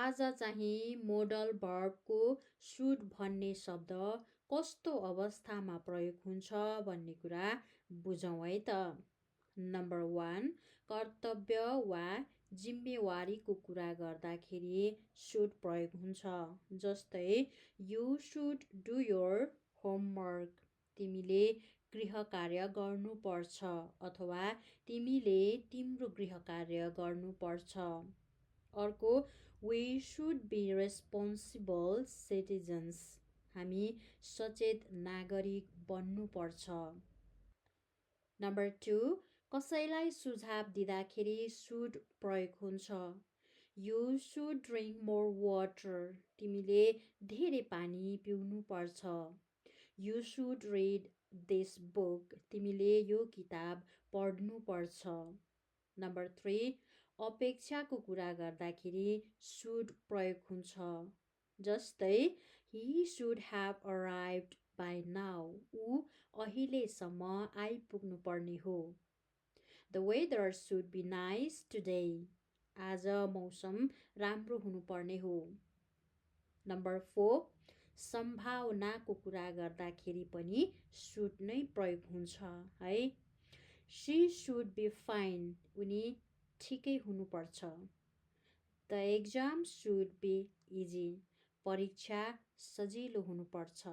आज चाहिँ model भर्बको should भन्ने शब्द कस्तो अवस्थामा प्रयोग हुन्छ भन्ने कुरा बुझौँ है त। नम्बर 1, कर्तव्य वा जिम्मेवारीको कुरा गर्दाखेरि सुड प्रयोग हुन्छ। जस्तै you should do your homework, तिमीले गृह कार्य गर्नुपर्छ अथवा तिमीले तिम्रो गृह कार्य गर्नुपर्छ। अर्को, we should be responsible citizens, हामी सचेत नागरिक बन्नुपर्छ। नम्बर 2, कसैलाई सुझाव दिँदाखेरि सुड प्रयोग हुन्छ। You should drink more water, तिमीले धेरै पानी पिउनुपर्छ। You should read this book, तिमीले यो किताब पढ्नुपर्छ। नम्बर 3, अपेक्षाको कुरा गर्दाखेरि सुड प्रयोग हुन्छ। जस्तै ही should have arrived by now, ऊ अहिलेसम्म आइपुग्नु पर्ने हो। The weather should be nice today, आज मौसम राम्रो हुनुपर्ने हो। नम्बर 4, सम्भावनाको कुरा गर्दाखेरि पनि सुड नै प्रयोग हुन्छ है। सी सुड बी फाइन, उनी ठिकै हुनुपर्छ। The exam should be easy, परीक्षा सजिलो हुनुपर्छ।